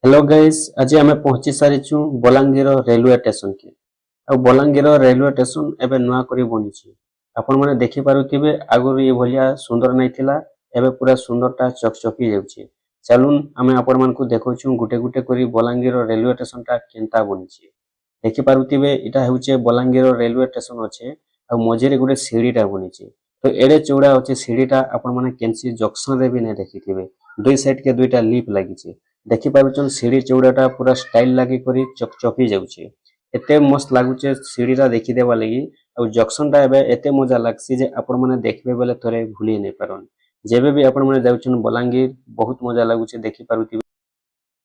Hello guys आज आम पहुंची सारी बलांगीर रेलवे स्टेशन के आ बलांगीर रेलवे स्टेशन एबे नुआ करी बनिछि। आपण माने देखि पारुथिबे आगुरु ये भलिया सुंदर नै थिला एबे पूरा सुंदरटा चकचकी जाउछि। चलून आमे आपण मानकु देखौछु गुटे गुटे करी बलांगीर रेलवे स्टेशन टा केनता बनिछि। देखि पारुथिबे इटा हेउचे बलांगीर रेलवे स्टेशन अछि आ मझिरे गुटे सीढ़ीटा बनिछि। तो एडे चौड़ा अछि सीढ़ीटा आपण माने केनसी जंक्शन रे भी नै देखिथिबे। दुई साइड के दुईटा लिप लागिछि। देखि पारुछन सीढ़ी चौड़ाटा पूरा स्टाइल लागी करी चकचकी जाउछि। एते मस्त लागुचे सीढ़ीटा देखि देबा लागि आ जंक्शनटा एबे एते मजा लागसी जे आपण माने देखबे बेले थोरे भूली नै पारन। जेबे भी आपण माने जाउछन बलांगीर बहुत मजा लागुचे देखि पारुथिबे।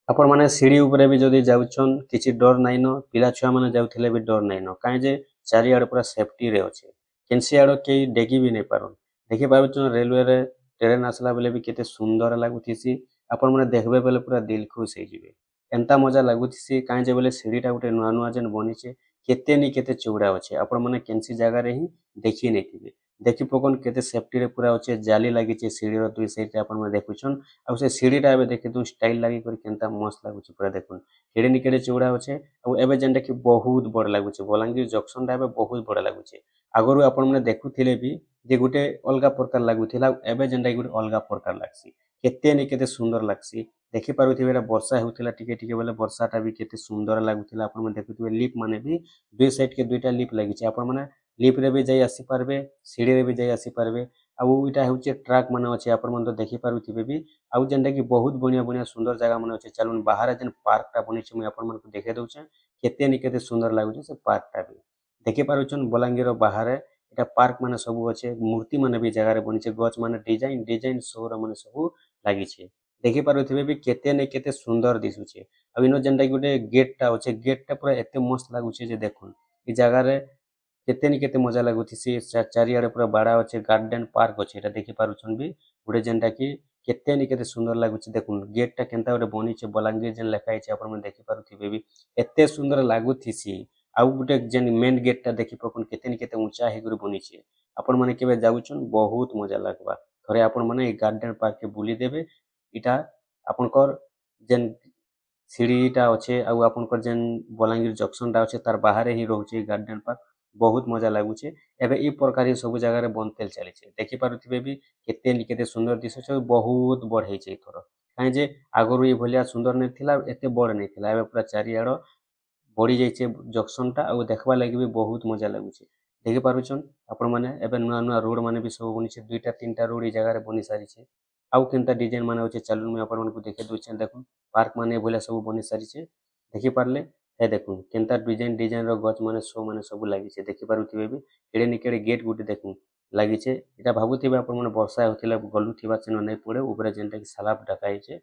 आपण माने सीढ़ी ऊपर भी जदी जाउछन किछि डर नाइन पिला छुआ माने जाउथिले भी डर नाइन काहे जे चारि आड़ पूरा सेफ्टी रे अछि। केनसी आड़ के डेगी भी नै पारन। देखि पारुछन रेलवे रे ट्रेन आसला बेले भी केते सुंदर लागुथिसी। आपण माने देखबे बेले पूरा दिल खुश हे जिवे। एंता मजा लागुथिसी काहे जे बेले सीढ़ीटा गुटे नुआ नुआ जेन बनिचे केते नि केते चौड़ा अछि। आपण माने केनसी जगह रे ही देखि नै थिबे। देखि पकोन केते सेफ्टी रे पूरा अछि जाली लागिचे सीढ़ी रो दुई साइड रे आपण माने देखुछन। आ से सीढ़ीटा एबे देखिथु स्टाइल लागी करी केनता मस्त लागुचे पूरा देखुन। केड़े नि केड़े चौड़ा अछि आ एबे जेनटा कि बहुत बड़ लागुचे बलांगीर जंक्शन टा एबे बहुत बड़ लागुचे। आगरु आपण माने देखुथिले भी जे गुटे अलगा प्रकार लागुथिला एबे जेनटा कि गुटे अलगा प्रकार लागसी। केते नि केते सुंदर लागसी। देखि पारुथिबे एटा वर्षा हेउथिला टिके टिके बेले वर्षाटा भी केते सुंदर लागुथिला आपण माने देखुथिबे लिप माने भी दुई साइड के दुईटा लिप लागिचे आपण माने लिप रे भी जाई आसी पारबे सीढ़ी रे भी जाई आसी पारबे। आउ इटा हेउचे ट्रैक माने अछि आपण माने तो देखि पारुथिबे भी आउ जेनटा कि बहुत बढ़िया बढ़िया सुंदर जगह माने अछि चलुन बाहर जेन पार्क टा बनिछि मुई आपण मानकु देखे दउछे केते नि केते सुंदर लागुचे से पार्क टा भी। देखि पारुछन बलांगीर बाहर एटा पार्क माने सबु अछि मूर्ति माने भी जगह रे बनिछि गछ माने डिजाइन डिजाइन सोर माने सबु लागिछि। देखि पारुथिबे भी केते नै केते सुंदर दिसुचे। आ इनो जेनटा कि गुटे गेटटा अछि गेटटा पूरा एते मस्त लागुचे जे देखुन। इ जगह रे केते नि केते मजा लागुथिसी चारि आड़े पूरा बाड़ा अछि गार्डन पार्क अछि एटा देखि पारुछन भी गुटे जेनटा कि केते नि केते सुंदर लागुचे देखुन गेटटा केनता गुटे बनिचे बलांगीर जेन लेखा ହେଇଛି आपण माने देखि पारुथिबे भी एते सुंदर लागुथिसी। आउ गुटे जेन मेन गेटटा देखि पकोन केते नि केते ऊंचा हे गुरे बनिचे। आपण माने केबे जाउछन बहुत मजा लागबा। थरे आपण माने इ गार्डन पार्क के बुली देबे इटा आपनकर जेन सीढ़ीटा अच्छे आउ आपनकर जेन बलांगीर जंक्शन टा अच्छे तार बाहर ही रहउचे गार्डन पार्क बहुत मजा लागुचे। एबे इ प्रकार सब जगह रे बनतेल चलीचे देखि पारुथिबे भी केते नि केते सुंदर दिसुचे बहुत बड़ ହେଇचे एथर। काहे जे आगरु इ भलिया सुंदर नै थिला एते बड़ नै थिला एबे पूरा चारि आड़ बढ़ी जाइछे जंक्शन टा आउ देखबा लागि भी बहुत मजा लागुचे। देखि पारुछन आपण माने एबे नुआ नुआ रोड माने भी सब बनिছে दुईटा तीनटा रोड इ जगह रे बनि सारिছে। आउ केनता डिजाइन माने अछि चलुन मुई आपण मानकु देखे दउछे देखुन पार्क माने ए भलिया सब बनि सारिছে देखि पारले हे देखुन केनता डिजाइन डिजाइन रो गछ माने शो माने सब लागिছে देखि पारुथिबे भी केड़े नि केड़े गेट गुटे देखुन लागिছে। एटा भाबुथिबे आपण माने वर्षा हेउथिला गलुथिबा चिन्ह नै पड़े ऊपरे जेनटा कि सलाब ढका ହେଇছে।